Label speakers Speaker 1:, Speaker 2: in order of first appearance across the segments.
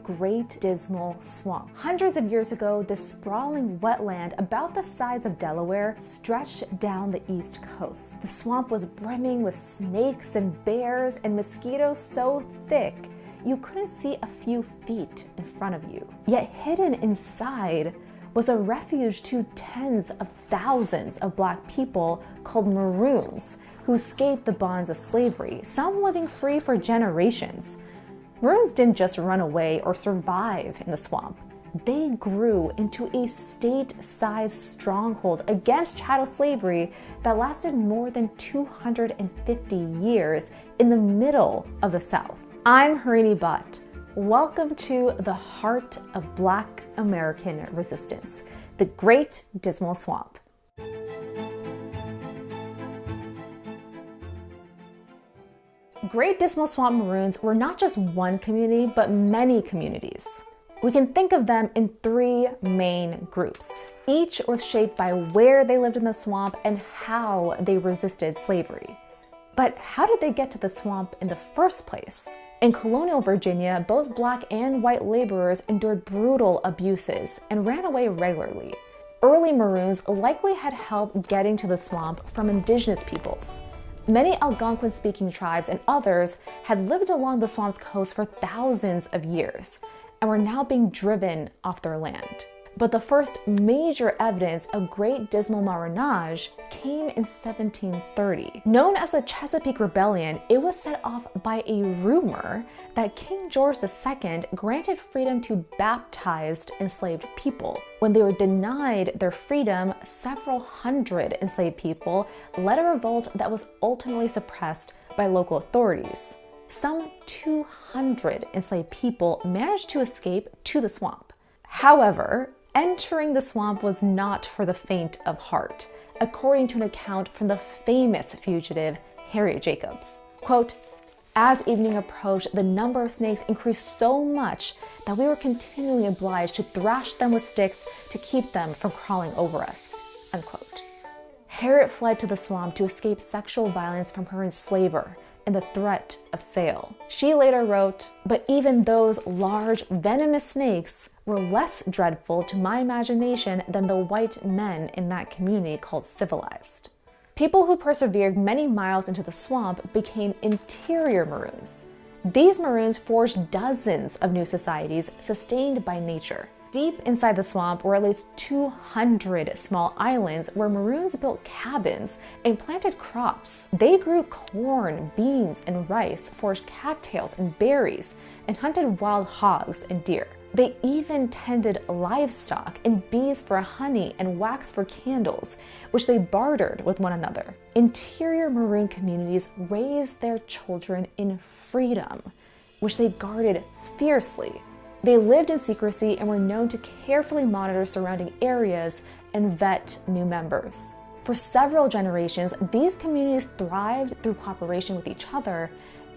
Speaker 1: Great Dismal Swamp. Hundreds of years ago, this sprawling wetland about the size of Delaware stretched down the east coast. The swamp was brimming with snakes and bears and mosquitoes so thick you couldn't see a few feet in front of you. Yet hidden inside was a refuge to tens of thousands of Black people called Maroons who escaped the bonds of slavery, some living free for generations. Maroons didn't just run away or survive in the swamp. They grew into a state-sized stronghold against chattel slavery that lasted more than 250 years in the middle of the South. I'm Harini Bhatt. Welcome to the heart of Black American resistance, the Great Dismal Swamp. Great Dismal Swamp Maroons were not just one community, but many communities. We can think of them in three main groups. Each was shaped by where they lived in the swamp and how they resisted slavery. But how did they get to the swamp in the first place? In colonial Virginia, both Black and white laborers endured brutal abuses and ran away regularly. Early Maroons likely had help getting to the swamp from indigenous peoples. Many Algonquin-speaking tribes and others had lived along the swamp's coast for thousands of years and were now being driven off their land. But the first major evidence of Great Dismal Marronage came in 1730. Known as the Chesapeake Rebellion, it was set off by a rumor that King George II granted freedom to baptized enslaved people. When they were denied their freedom, several hundred enslaved people led a revolt that was ultimately suppressed by local authorities. Some 200 enslaved people managed to escape to the swamp. However, entering the swamp was not for the faint of heart, according to an account from the famous fugitive Harriet Jacobs. Quote, "As evening approached, the number of snakes increased so much that we were continually obliged to thrash them with sticks to keep them from crawling over us." Unquote. Harriet fled to the swamp to escape sexual violence from her enslaver and the threat of sale. She later wrote, "But even those large, venomous snakes were less dreadful to my imagination than the white men in that community called civilized." People who persevered many miles into the swamp became interior Maroons. These Maroons forged dozens of new societies sustained by nature. Deep inside the swamp were at least 200 small islands where Maroons built cabins and planted crops. They grew corn, beans, and rice, foraged cattails and berries, and hunted wild hogs and deer. They even tended livestock and bees for honey and wax for candles, which they bartered with one another. Interior Maroon communities raised their children in freedom, which they guarded fiercely. They lived in secrecy and were known to carefully monitor surrounding areas and vet new members. For several generations, these communities thrived through cooperation with each other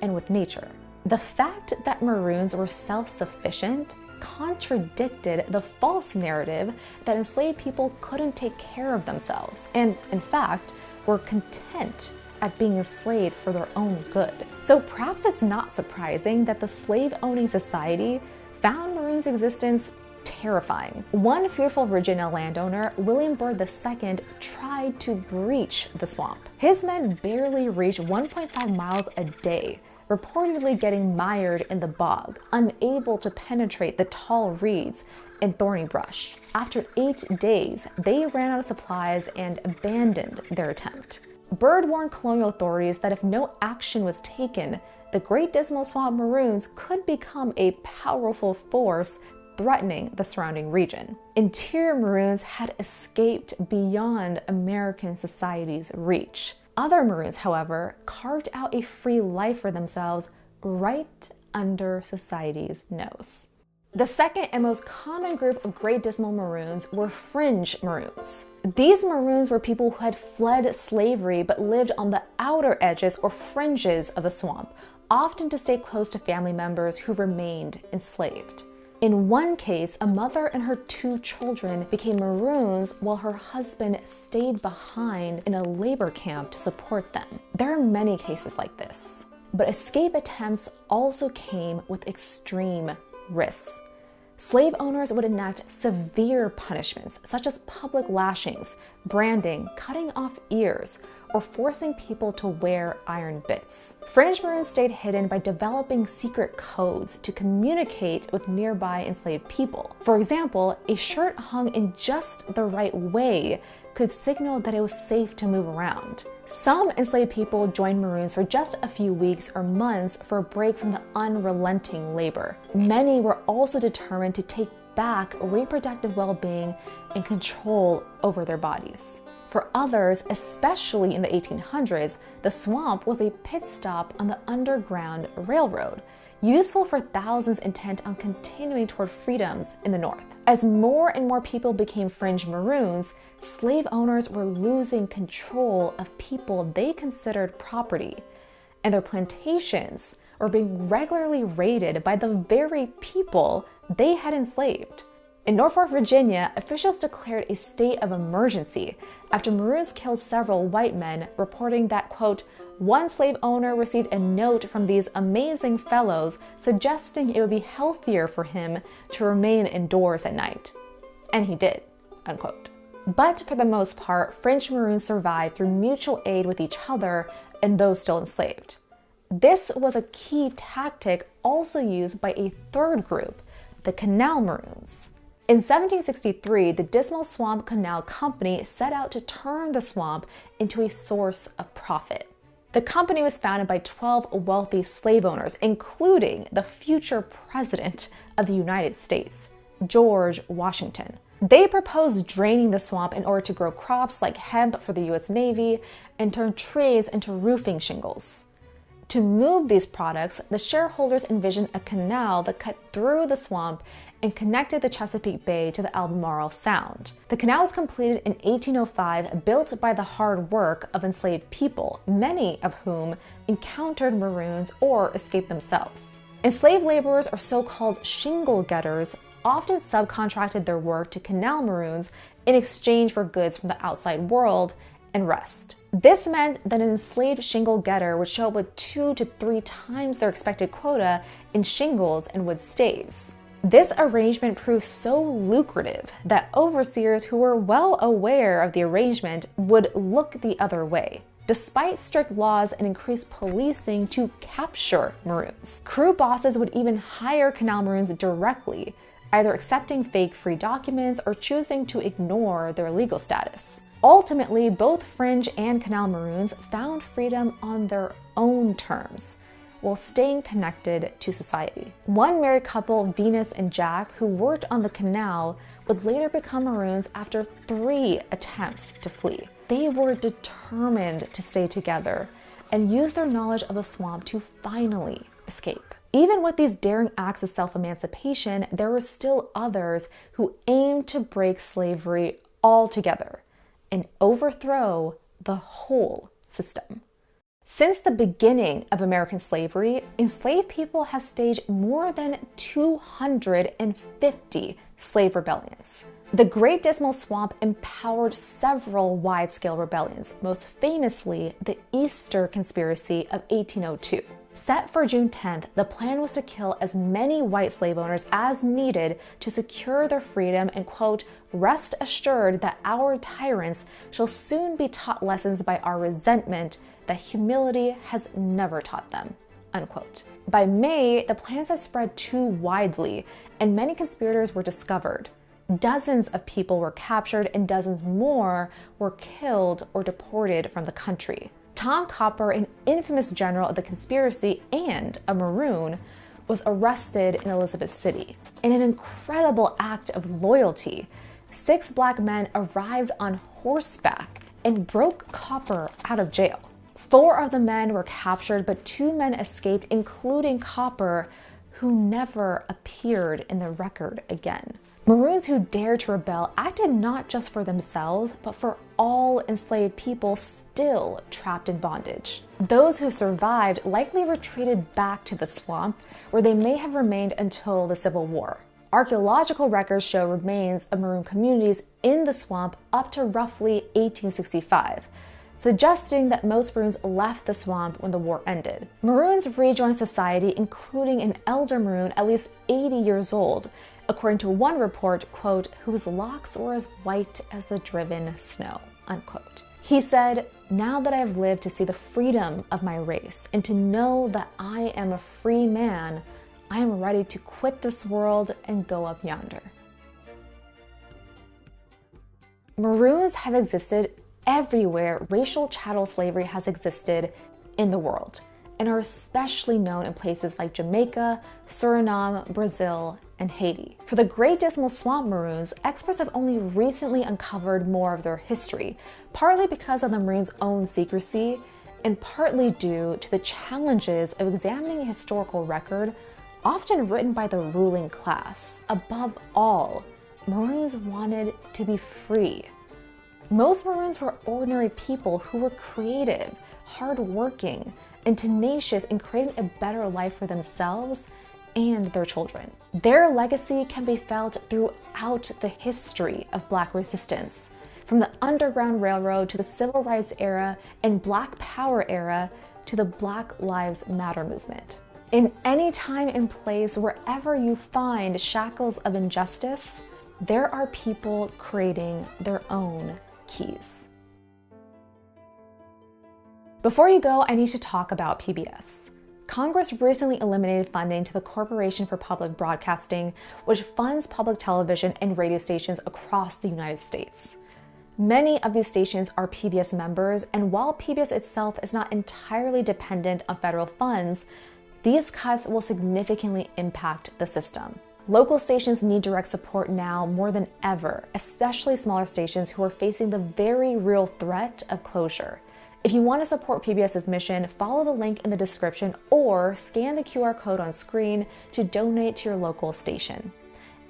Speaker 1: and with nature. The fact that Maroons were self-sufficient contradicted the false narrative that enslaved people couldn't take care of themselves and, in fact, were content at being enslaved for their own good. So perhaps it's not surprising that the slave-owning society found Maroons' existence terrifying. One fearful Virginia landowner, William Byrd II, tried to breach the swamp. His men barely reached 1.5 miles a day, reportedly getting mired in the bog, unable to penetrate the tall reeds and thorny brush. After 8 days, they ran out of supplies and abandoned their attempt. Byrd warned colonial authorities that if no action was taken, the Great Dismal Swamp Maroons could become a powerful force threatening the surrounding region. Interior Maroons had escaped beyond American society's reach. Other Maroons, however, carved out a free life for themselves right under society's nose. The second and most common group of Great Dismal Maroons were fringe Maroons. These Maroons were people who had fled slavery but lived on the outer edges or fringes of the swamp, often to stay close to family members who remained enslaved. In one case, a mother and her 2 children became Maroons while her husband stayed behind in a labor camp to support them. There are many cases like this, but escape attempts also came with extreme risks. Slave owners would enact severe punishments, such as public lashings, branding, cutting off ears, or forcing people to wear iron bits. Fringe maroons stayed hidden by developing secret codes to communicate with nearby enslaved people. For example, a shirt hung in just the right way could signal that it was safe to move around. Some enslaved people joined maroons for just a few weeks or months for a break from the unrelenting labor. Many were also determined to take back reproductive well-being and control over their bodies. For others, especially in the 1800s, the swamp was a pit stop on the Underground Railroad, useful for thousands intent on continuing toward freedoms in the North. As more and more people became fringe maroons, slave owners were losing control of people they considered property, and their plantations were being regularly raided by the very people they had enslaved. In Norfolk, Virginia, officials declared a state of emergency after maroons killed several white men, reporting that, quote, one slave owner received a note from these amazing fellows suggesting it would be healthier for him to remain indoors at night. And he did, unquote. But for the most part, fringe maroons survived through mutual aid with each other and those still enslaved. This was a key tactic also used by a third group, the canal maroons. In 1763, the Dismal Swamp Canal Company set out to turn the swamp into a source of profit. The company was founded by 12 wealthy slave owners, including the future president of the United States, George Washington. They proposed draining the swamp in order to grow crops like hemp for the US Navy and turn trees into roofing shingles. To move these products, the shareholders envisioned a canal that cut through the swamp and connected the Chesapeake Bay to the Albemarle Sound. The canal was completed in 1805, built by the hard work of enslaved people, many of whom encountered maroons or escaped themselves. Enslaved laborers, or so-called shingle getters, often subcontracted their work to canal maroons in exchange for goods from the outside world and rest. This meant that an enslaved shingle getter would show up with 2 to 3 times their expected quota in shingles and wood staves. This arrangement proved so lucrative that overseers who were well aware of the arrangement would look the other way, despite strict laws and increased policing to capture maroons. Crew bosses would even hire canal maroons directly, either accepting fake free documents or choosing to ignore their legal status. Ultimately, both fringe and canal maroons found freedom on their own terms, while staying connected to society. One married couple, Venus and Jack, who worked on the canal, would later become maroons after 3 attempts to flee. They were determined to stay together and use their knowledge of the swamp to finally escape. Even with these daring acts of self-emancipation, there were still others who aimed to break slavery altogether and overthrow the whole system. Since the beginning of American slavery, enslaved people have staged more than 250 slave rebellions. The Great Dismal Swamp empowered several wide-scale rebellions, most famously the Easter Conspiracy of 1802. Set for June 10th, the plan was to kill as many white slave owners as needed to secure their freedom and, quote, rest assured that our tyrants shall soon be taught lessons by our resentment that humility has never taught them, unquote. By May, the plans had spread too widely and many conspirators were discovered. Dozens of people were captured and dozens more were killed or deported from the country. Tom Copper, an infamous general of the conspiracy and a maroon, was arrested in Elizabeth City. In an incredible act of loyalty, 6 black men arrived on horseback and broke Copper out of jail. 4 of the men were captured, but 2 men escaped, including Copper, who never appeared in the record again. Maroons who dared to rebel acted not just for themselves, but for all enslaved people still trapped in bondage. Those who survived likely retreated back to the swamp, where they may have remained until the Civil War. Archaeological records show remains of maroon communities in the swamp up to roughly 1865, suggesting that most Maroons left the swamp when the war ended. Maroons rejoined society, including an elder Maroon at least 80 years old, according to one report, quote, whose locks were as white as the driven snow, unquote. He said, now that I have lived to see the freedom of my race and to know that I am a free man, I am ready to quit this world and go up yonder. Maroons have existed everywhere racial chattel slavery has existed in the world, and are especially known in places like Jamaica, Suriname, Brazil, and Haiti. For the Great Dismal Swamp Maroons, experts have only recently uncovered more of their history, partly because of the Maroons' own secrecy, and partly due to the challenges of examining a historical record, often written by the ruling class. Above all, Maroons wanted to be free. Most Maroons were ordinary people who were creative, hardworking, and tenacious in creating a better life for themselves and their children. Their legacy can be felt throughout the history of Black resistance, from the Underground Railroad to the Civil Rights era and Black Power era to the Black Lives Matter movement. In any time and place, wherever you find shackles of injustice, there are people creating their own keys. Before you go, I need to talk about PBS. Congress recently eliminated funding to the Corporation for Public Broadcasting, which funds public television and radio stations across the United States. Many of these stations are PBS members, and while PBS itself is not entirely dependent on federal funds, these cuts will significantly impact the system. Local stations need direct support now more than ever, especially smaller stations who are facing the very real threat of closure. If you want to support PBS's mission, follow the link in the description or scan the QR code on screen to donate to your local station.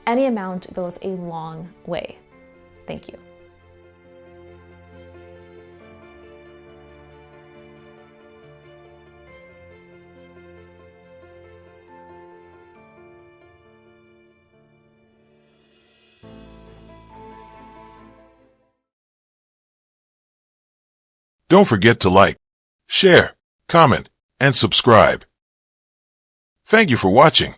Speaker 1: Any amount goes a long way. Thank you.
Speaker 2: Don't forget to like, share, comment, and subscribe. Thank you for watching.